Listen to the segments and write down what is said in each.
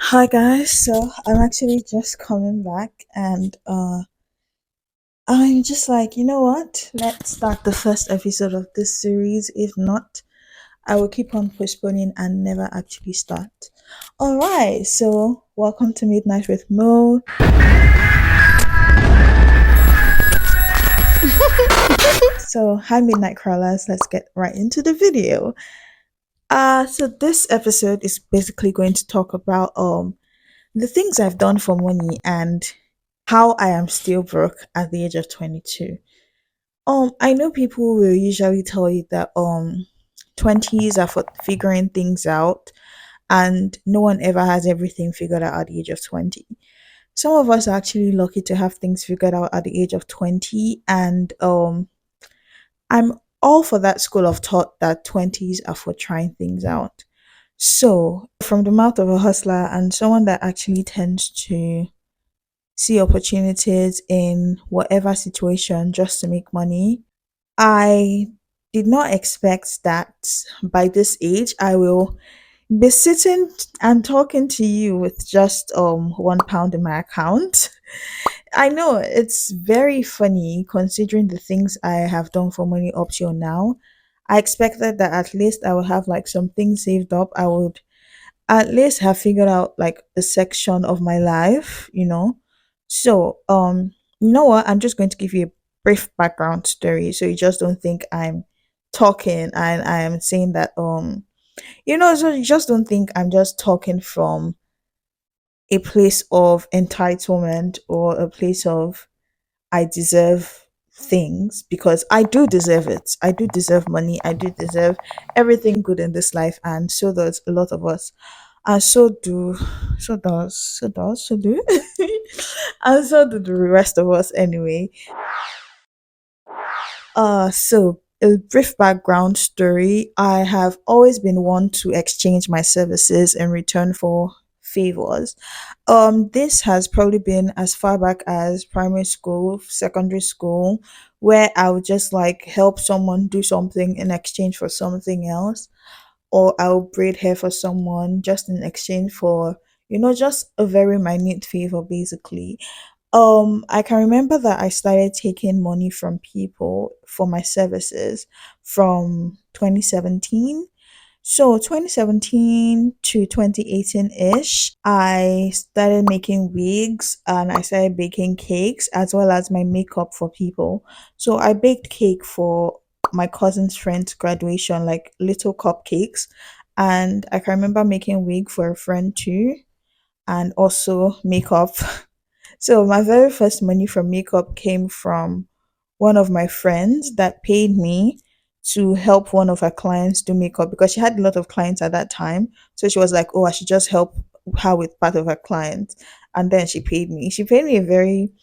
Hi guys, so I'm actually just coming back and I'm just like, you know what? Let's start the first episode of this series. If not, I will keep on postponing and never actually start. Alright, so welcome to Midnight with Mo. So hi Midnight Crawlers, let's get right into the video. So this episode is basically going to talk about the things I've done for money and how I am still broke at the age of 22. I know people will usually tell you that 20s are for figuring things out and no one ever has everything figured out at the age of 20. Some of us are actually lucky to have things figured out at the age of 20, and I'm all for that school of thought that 20s are for trying things out. So, from the mouth of a hustler and someone that actually tends to see opportunities in whatever situation just to make money, I did not expect that by this age I will be sitting and talking to you with just £1 in my account. I know it's very funny considering the things I have done for money up till now. I expected that at least I would have like some things saved up. I would at least have figured out like a section of my life. So, you know what? I'm just going to give you a brief background story so you just don't think I'm talking and I am saying that so you just don't think I'm just talking from a place of entitlement or a place of I deserve things, because I do deserve it. I do deserve money. I do deserve everything good in this life, and so does a lot of us. And so do, and so do the rest of us anyway. So a brief background story. I have always been one to exchange my services in return for favors. This has probably been as far back as primary school, secondary school, where I would just like help someone do something in exchange for something else, or I'll braid hair for someone just in exchange for, just a very minute favor basically. I can remember that I started taking money from people for my services from 2017. So 2017 to 2018 ish, I started making wigs and I started baking cakes as well as my makeup for people. So I baked cake for my cousin's friend's graduation, like little cupcakes. And I can remember making wig for a friend too, and also makeup. So my very first money from makeup came from one of my friends that paid me to help one of her clients do makeup because she had a lot of clients at that time. So she was like, "Oh, I should just help her with part of her client." And then she paid me. She paid me a very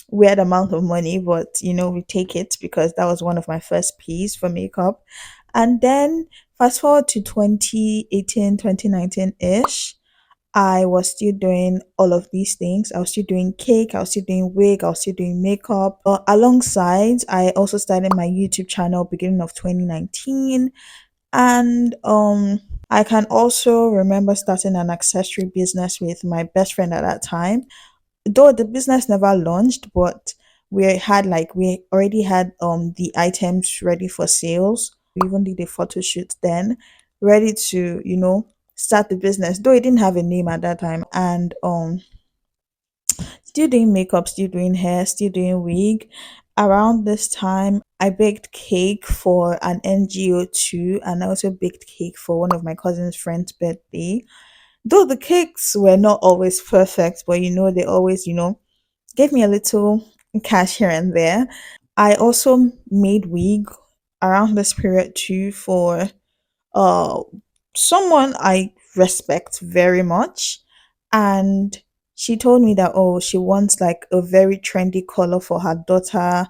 weird amount of money, but we take it because that was one of my first P's for makeup. And then fast forward to 2018, 2019 ish, I was still doing all of these things. I was still doing cake, I was still doing wig, I was still doing makeup. Alongside, I also started my YouTube channel beginning of 2019. And I can also remember starting an accessory business with my best friend at that time. Though the business never launched, but we already had the items ready for sales. We even did a photo shoot then, ready to, start the business. Though it didn't have a name at that time. And still doing makeup, still doing hair, still doing wig. Around this time, I baked cake for an NGO too, and I also baked cake for one of my cousin's friend's birthday. Though the cakes were not always perfect, but they always, gave me a little cash here and there. I also made wig around this period too for uh someone I respect very much, and she told me that, oh, she wants like a very trendy color for her daughter,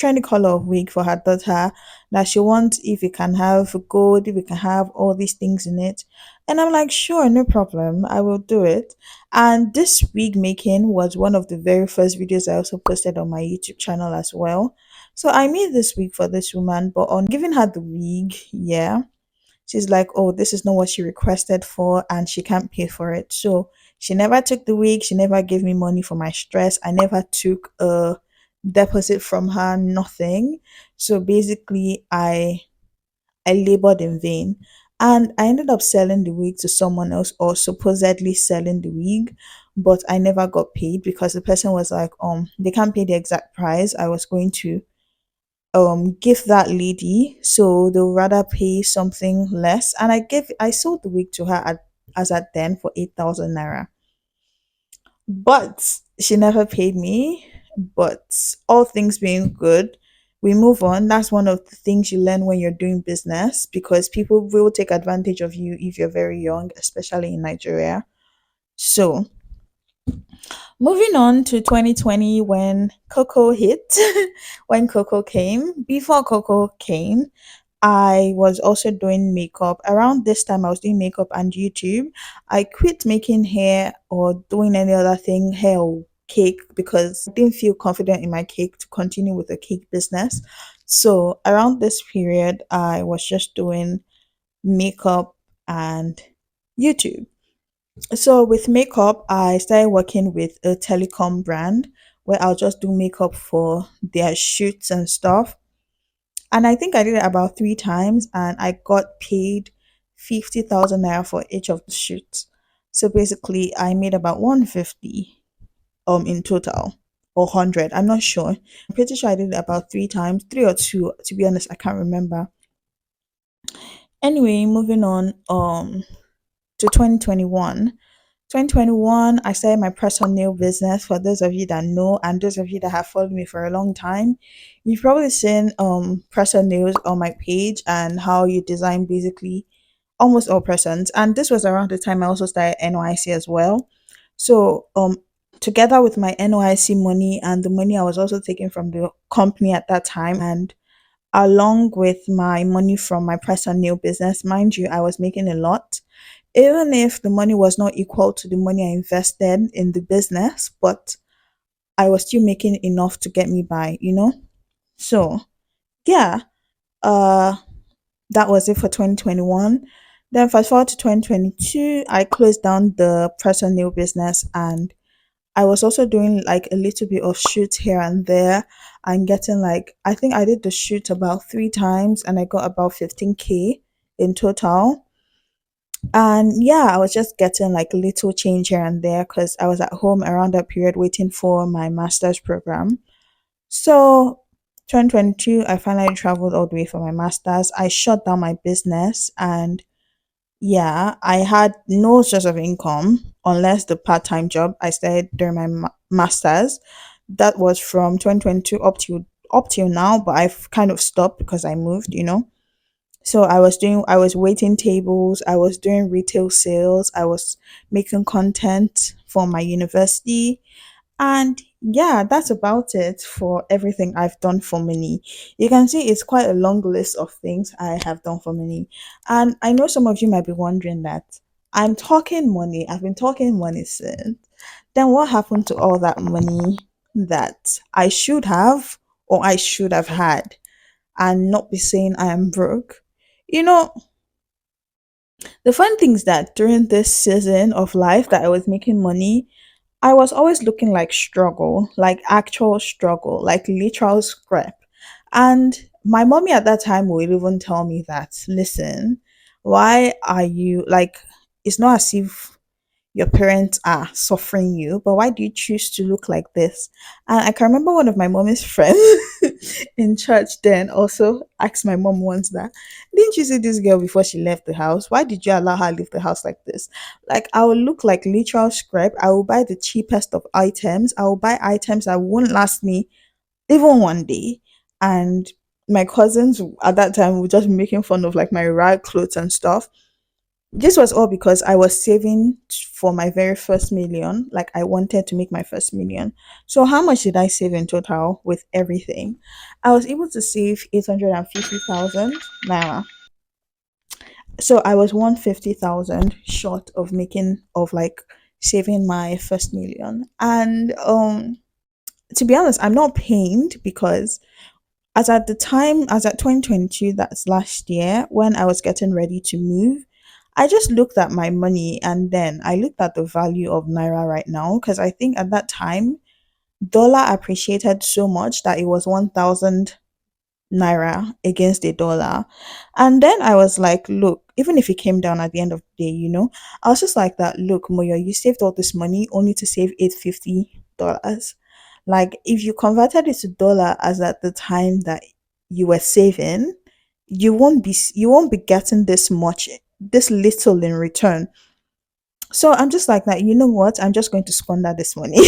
trendy color of wig for her daughter, that she wants if it can have gold, if it can have all these things in it. And I'm like, sure, no problem, I will do it. And this wig making was one of the very first videos I also posted on my YouTube channel as well. So I made this wig for this woman, but on giving her the wig, yeah, she's like, oh, this is not what she requested for and she can't pay for it. So she never took the wig, she never gave me money for my stress. I never took a deposit from her, nothing. So basically I labored in vain. And I ended up selling the wig to someone else, or supposedly selling the wig, but I never got paid because the person was like, they can't pay the exact price I was going to give that lady, so they'll rather pay something less. And I sold the wig to her at as at then for 8,000 naira. But she never paid me. But all things being good, we move on. That's one of the things you learn when you're doing business, because people will take advantage of you if you're very young, especially in Nigeria. So, moving on to 2020, when Coco hit, when Coco came. Before Coco came, I was also doing makeup. Around this time, I was doing makeup and YouTube. I quit making hair or doing any other thing, hair or cake, because I didn't feel confident in my cake to continue with the cake business. So around this period, I was just doing makeup and YouTube. So with makeup, I started working with a telecom brand where I'll just do makeup for their shoots and stuff. And I think I did it about 3 times and I got paid 50,000 naira for each of the shoots. So basically I made about 150 in total, or 100. I'm not sure. I'm pretty sure I did it about 3 times, three or two, to be honest, I can't remember. Anyway, moving on to 2021. 2021, I started my press on nail business. For those of you that know, and those of you that have followed me for a long time, you've probably seen press on nails on my page and how you design basically almost all persons. And this was around the time I also started NYC as well. So together with my NYC money and the money I was also taking from the company at that time, and along with my money from my press and nail business, mind you, I was making a lot. Even if the money was not equal to the money I invested in the business, but I was still making enough to get me by. So yeah, uh that was it for 2021. Then fast forward to 2022, I closed down the press and nail business, and I was also doing like a little bit of shoots here and there and getting like, I think I did the shoot about 3 times and I got about 15K in total. And yeah, I was just getting like little change here and there because I was at home around that period waiting for my master's program. So 2022, I finally traveled all the way for my master's. I shut down my business, and yeah, I had no source of income unless the part-time job I started during my master's. That was from 2022 up till now, but I've kind of stopped because I moved. So I was waiting tables, I was doing retail sales, I was making content for my university, and yeah, that's about it for everything I've done for money. You can see it's quite a long list of things I have done for money. And I know some of you might be wondering that I'm talking money, I've been talking money since. Then what happened to all that money that I should have, or I should have had, and not be saying I am broke? You know, the fun thing is that during this season of life that I was making money, I was always looking like struggle, like actual struggle, like literal scrap. And my mommy at that time would even tell me that, listen, why are you like, it's not as if your parents are suffering you, but why do you choose to look like this? And I can remember one of my mommy's friends in church then also asked my mom once that, didn't you see this girl before she left the house? Why did you allow her leave the house like this? Like, I will look like literal scrap. I will buy the cheapest of items. I will buy items that won't last me even one day. And my cousins at that time were just making fun of like my rag clothes and stuff. This was all because I was saving for my very first million. Like, I wanted to make my first million. So how much did I save in total with everything? I was able to save 850,000 naira. So I was 150,000 short of saving my first million. And to be honest, I'm not pained because As at the time, as at 2022, that's last year, when I was getting ready to move, I just looked at my money and then I looked at the value of Naira right now because I think at that time, dollar appreciated so much that it was 1,000 naira against a dollar. And then I was like, look, even if it came down at the end of the day, I was just like that, look, Moyo, you saved all this money only to save $850. Like if you converted it to dollar as at the time that you were saving, you won't be getting this much, this little in return. So I'm just like that, you know what? I'm just going to squander this money.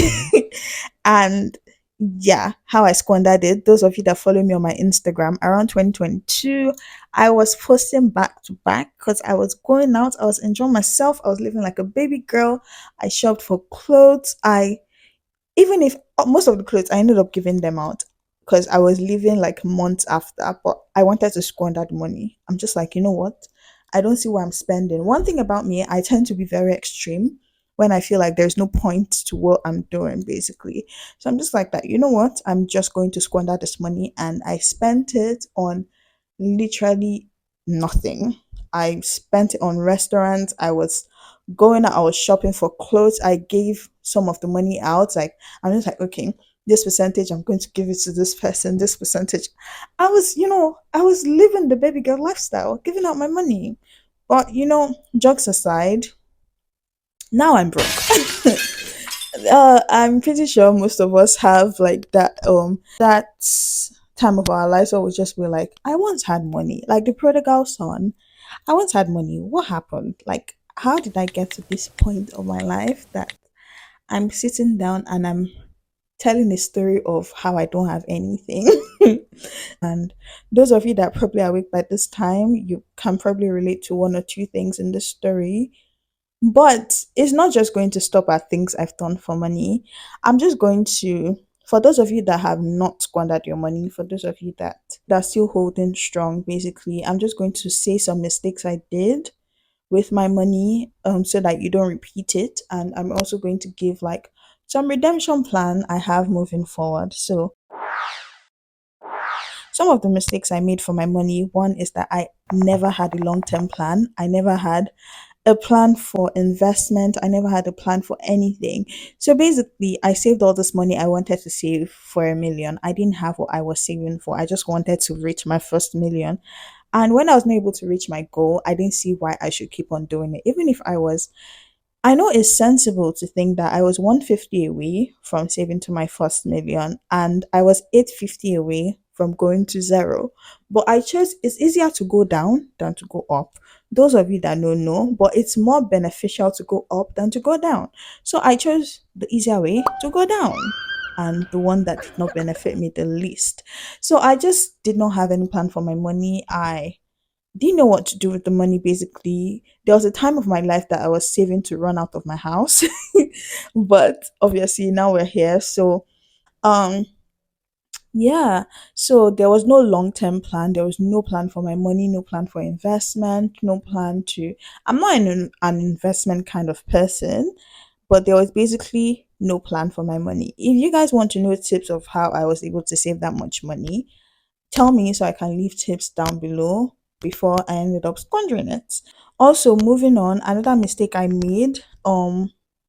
And yeah, how I squandered it, those of you that follow me on my Instagram around 2022, I was posting back to back because I was going out, I was enjoying myself, I was living like a baby girl. I shopped for clothes. I even if most of the clothes I ended up giving them out because I was leaving like months after, but I wanted to squander the money. I'm just like, you know what? I don't see why I'm spending. One thing about me, I tend to be very extreme when I feel like there's no point to what I'm doing, basically. So I'm just like that, you know what? I'm just going to squander this money. And I spent it on literally nothing. I spent it on restaurants. I was going out, I was shopping for clothes. I gave some of the money out. Like, I'm just like, okay, this percentage, I'm going to give it to this person, this percentage. I was living the baby girl lifestyle, giving out my money. But, jokes aside, now I'm broke. I'm pretty sure most of us have like that time of our lives where we just be like, I once had money. Like the prodigal son. I once had money. What happened? Like, how did I get to this point of my life that I'm sitting down and I'm telling a story of how I don't have anything? And those of you that probably are awake by this time, you can probably relate to one or two things in this story. But it's not just going to stop at things I've done for money. I'm just going to, for those of you that have not squandered your money, for those of you that are still holding strong, basically, I'm just going to say some mistakes I did with my money, so that you don't repeat it. And I'm also going to give like some redemption plan I have moving forward. So some of the mistakes I made for my money, one is that I never had a long term plan. I never had a plan for investment. I never had a plan for anything. So basically, I saved all this money I wanted to save for 1 million. I didn't have what I was saving for. I just wanted to reach my first million. And when I was not able to reach my goal, I didn't see why I should keep on doing it. Even if I know it's sensible to think that I was 150 away from saving to my first million and I was 850 away from going to zero. But I chose it's easier to go down than to go up. Those of you that know, but it's more beneficial to go up than to go down. So I chose the easier way to go down and the one that did not benefit me the least. So I just did not have any plan for my money. I didn't know what to do with the money basically. There was a time of my life that I was saving to run out of my house. But obviously now we're here. So um yeah, so there was no long-term plan. There was no plan for my money, no plan for investment, no plan to I'm not an investment kind of person, but there was basically no plan for my money. If you guys want to know tips of how I was able to save that much money, tell me so I can leave tips down below before I ended up squandering it. Also, moving on, another mistake I made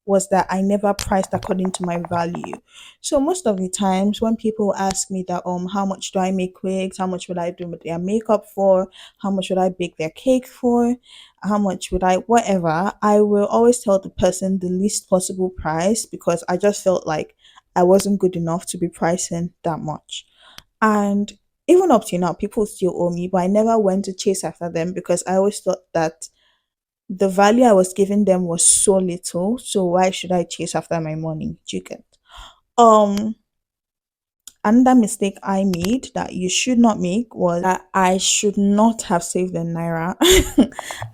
was that I never priced according to my value. So most of the times when people ask me that how much do I make wigs, how much would I do their makeup for, how much would I bake their cake for, how much would I whatever, I will always tell the person the least possible price because I just felt like I wasn't good enough to be pricing that much. And even up to now, people still owe me, but I never went to chase after them because I always thought that the value I was giving them was so little. So why should I chase after my money? Do you get? Um, Another mistake I made that you should not make was that I should not have saved in Naira.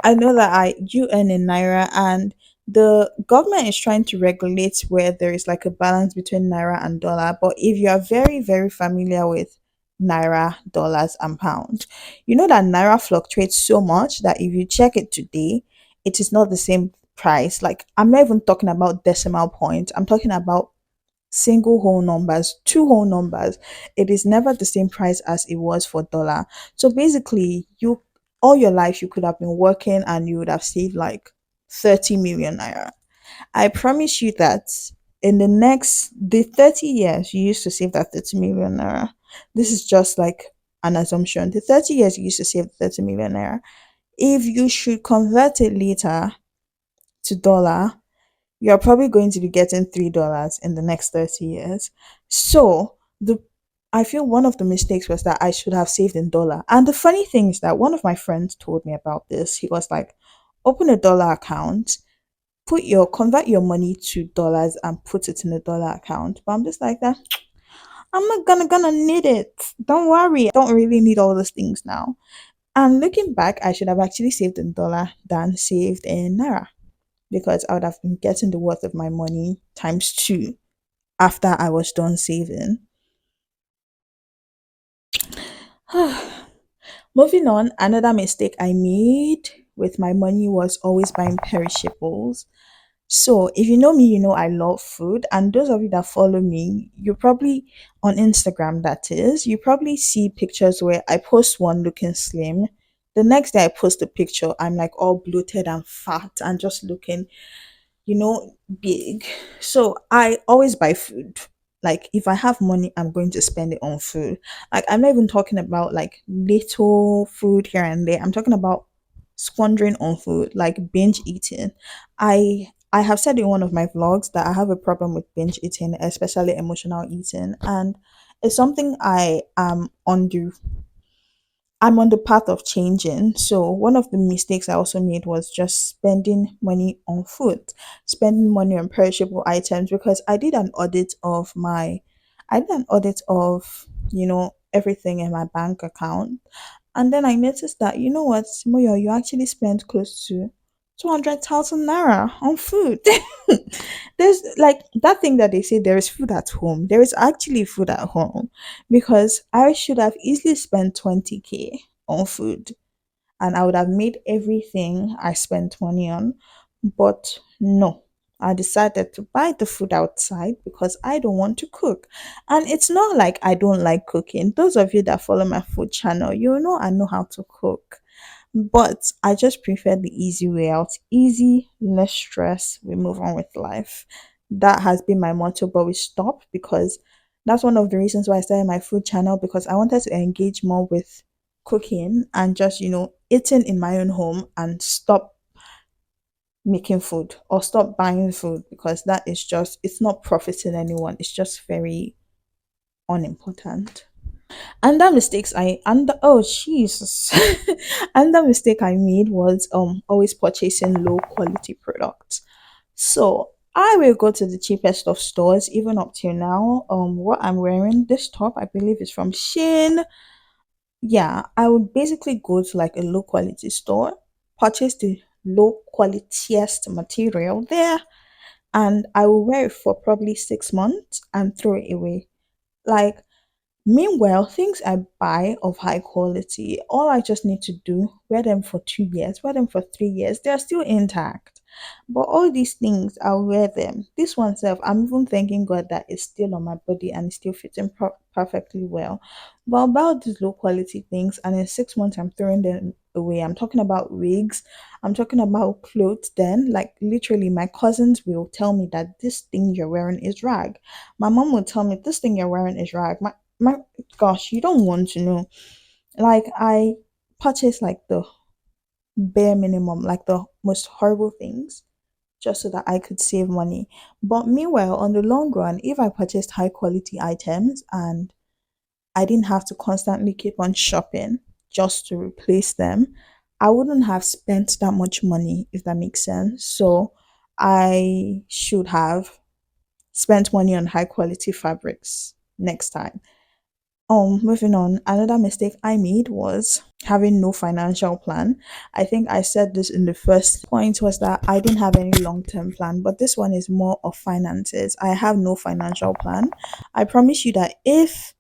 I know that you earn in Naira and the government is trying to regulate where there is like a balance between Naira and dollar. But if you are very, very familiar with Naira, dollars, and pounds, you know that Naira fluctuates so much that if you check it today, it is not the same price. Like I'm not even talking about decimal points. I'm talking about single whole numbers, two whole numbers, it is never the same price as it was for dollar. So basically, you all your life you could have been working and you would have saved like 30 million naira. I promise you that in the 30 years you used to save that 30 million naira. This is just like an assumption. The 30 years you used to save 30 million naira. If you should convert it later to dollar, you're probably going to be getting $3 in the next 30 years. So the I feel one of the mistakes was that I should have saved in dollar. And the funny thing is that one of my friends told me about this. He was like, open a dollar account, convert your money to dollars and put it in a dollar account. But I'm just like that. I'm not gonna need it. Don't worry. I don't really need all those things now. And looking back, I should have actually saved in dollar than saved in naira because I would have been getting the worth of my money times two after I was done saving. Moving on, another mistake I made with my money was always buying perishables. So, if you know me, you know I love food. And those of you that follow me, you probably on Instagram, that is, you probably see pictures where I post one looking slim. The next day I post a picture, I'm like all bloated and fat and just looking big. So I always buy food. Like if I have money, I'm going to spend it on food. Like I'm not even talking about like little food here and there. I'm talking about squandering on food, like binge eating. I have said in one of my vlogs that I have a problem with binge eating, especially emotional eating, and it's something I'm on the path of changing. So one of the mistakes I also made was just spending money on food, spending money on perishable items because I did an audit of, everything in my bank account. And then I noticed that, you know what, Moyo, you actually spent close to 200,000 naira on food. There's like that thing that they say there is food at home. There is actually food at home because I should have easily spent 20K on food and I would have made everything I spent money on. But no, I decided to buy the food outside because I don't want to cook. And it's not like I don't like cooking. Those of you that follow my food channel, you know I know how to cook. But I just prefer the easy way out. Easy, less stress, we move on with life. That has been my motto, but we stopped because that's one of the reasons why I started my food channel because I wanted to engage more with cooking and just, eating in my own home and stop making food or stop buying food because that is just, it's not profiting anyone. It's just very unimportant. Oh Jesus. Another mistake I made was always purchasing low quality products. So I will go to the cheapest of stores even up till now. What I'm wearing, this top I believe is from Shein. Yeah, I would basically go to like a low quality store, purchase the low qualitiest material there, and I will wear it for probably 6 months and throw it away. Like meanwhile, things I buy of high quality, all I just need to do, wear them for 2 years, wear them for 3 years, they're still intact. But all these things, I'll wear them. This one self, I'm even thanking God that it's still on my body and it's still fitting perfectly well. But about these low quality things, and in 6 months, I'm throwing them away. I'm talking about wigs, I'm talking about clothes. Then, like literally, my cousins will tell me that this thing you're wearing is rag. My mom will tell me this thing you're wearing is rag. My gosh, you don't want to know. Like I purchased like the bare minimum, like the most horrible things just so that I could save money. But meanwhile, on the long run, if I purchased high quality items and I didn't have to constantly keep on shopping just to replace them, I wouldn't have spent that much money, if that makes sense. So I should have spent money on high quality fabrics next time. Moving on, another mistake I made was having no financial plan. I think I said this in the first point was that I didn't have any long-term plan, but this one is more of finances. I have no financial plan. I promise you that if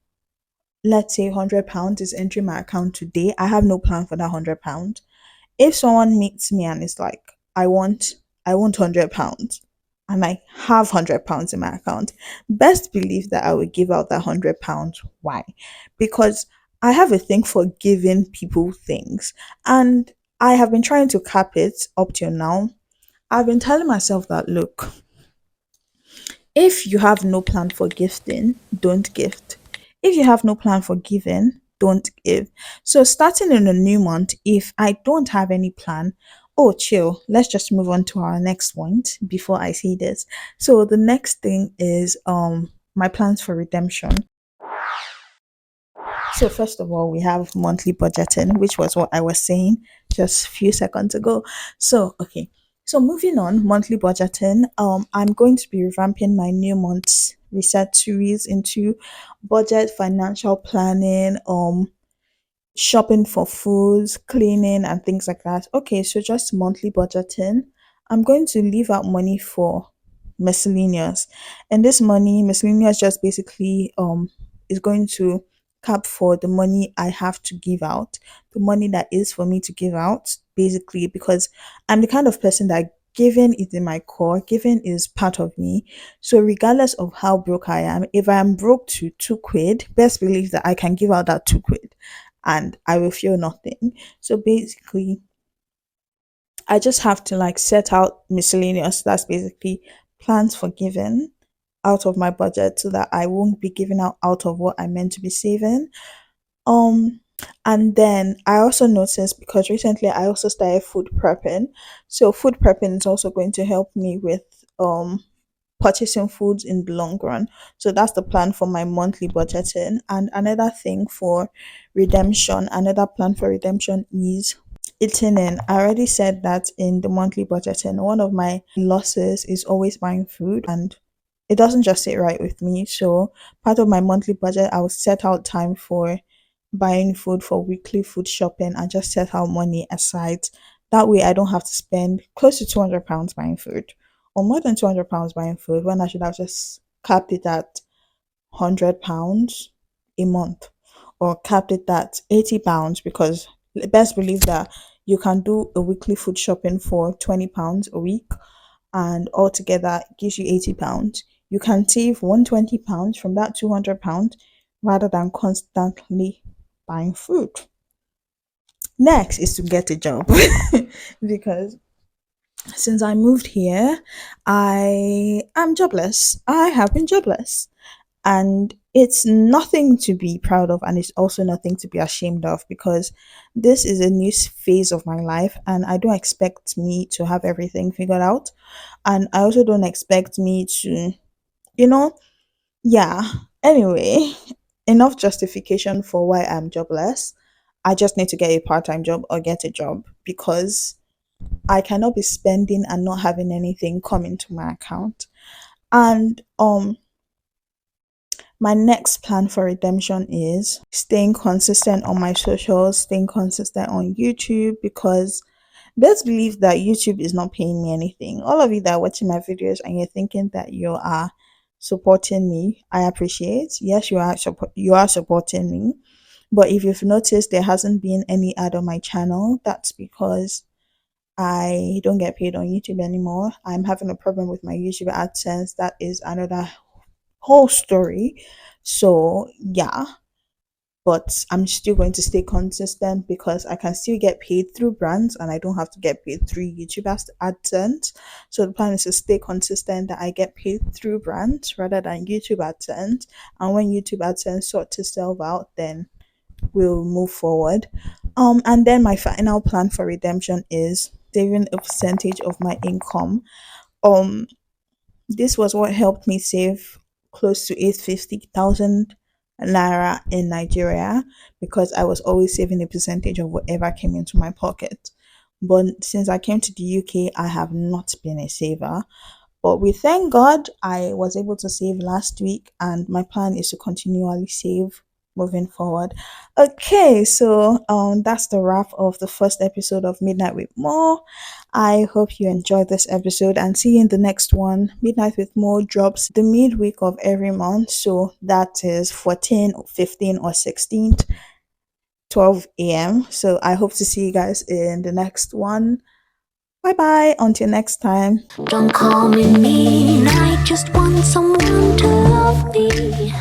let's say £100 is entering my account today, I have no plan for that £100. If someone meets me and is like, I want £100, and I have £100 in my account, best believe that I will give out that £100. Why? Because I have a thing for giving people things, and I have been trying to cap it up till now. I've been telling myself that look, if you have no plan for gifting, don't gift. If you have no plan for giving, don't give. So, starting in a new month, if I don't have any plan, oh, chill, let's just move on to our next point before I say this. So, the next thing is my plans for redemption. So first of all, we have monthly budgeting, which was what I was saying just a few seconds ago. So okay, so moving on, monthly budgeting. I'm going to be revamping my new month's research series into budget, financial planning, shopping for foods, cleaning, and things like that. Okay, so just monthly budgeting. I'm going to leave out money for miscellaneous, and this money, miscellaneous, just basically is going to cap for the money I have to give out, the money that is for me to give out, basically, because I'm the kind of person that giving is in my core, giving is part of me. So regardless of how broke I am, if I am broke to 2 quid, best believe that I can give out that 2 quid and I will feel nothing. So basically, I just have to like set out miscellaneous. That's basically plans for giving out of my budget so that I won't be giving out of what I meant to be saving. Um, and then I also noticed because recently I also started food prepping. So food prepping is also going to help me with purchasing foods in the long run. So that's the plan for my monthly budgeting. And another thing for redemption, another plan for redemption is eating in. I already said that in the monthly budgeting, one of my losses is always buying food, and it doesn't just sit right with me. So part of my monthly budget, I will set out time for buying food, for weekly food shopping, and just set out money aside. That way I don't have to spend close to £200 buying food, or more than £200 buying food, when I should have just capped it at £100 a month, or capped it at £80, because best believe that you can do a weekly food shopping for £20 a week, and altogether it gives you £80. You can save £120 from that £200 rather than constantly buying food. Next is to get a job because since I moved here, I am jobless. I have been jobless. And it's nothing to be proud of, and it's also nothing to be ashamed of, because this is a new phase of my life, and I don't expect me to have everything figured out. And I also don't expect me to, you know, yeah. Anyway, enough justification for why I'm jobless. I just need to get a part time job or get a job, because I cannot be spending and not having anything come into my account. And my next plan for redemption is staying consistent on my socials, staying consistent on YouTube, because let's believe that YouTube is not paying me anything. All of you that are watching my videos and you're thinking that you are supporting me, I appreciate. Yes, you are supporting me. But if you've noticed there hasn't been any ad on my channel, that's because I don't get paid on YouTube anymore. I'm having a problem with my YouTube AdSense. That is another whole story. So, yeah, but I'm still going to stay consistent because I can still get paid through brands and I don't have to get paid through YouTube AdSense. So, the plan is to stay consistent, that I get paid through brands rather than YouTube AdSense. And when YouTube AdSense sorts itself out, then we'll move forward. And then my final plan for redemption is saving a percentage of my income. Um, this was what helped me save close to 850,000 naira in Nigeria, because I was always saving a percentage of whatever came into my pocket. But since I came to the UK, I have not been a saver. But we thank God I was able to save last week, and my plan is to continually save moving forward. Okay, so that's the wrap of the first episode of Midnight with Mo. I hope you enjoyed this episode, and see you in the next one. Midnight with Mo drops the midweek of every month, so that is 14, 15, or 16th, 12 a.m. So I hope to see you guys in the next one. Bye bye. Until next time. Don't call me mean, I just want someone to love me.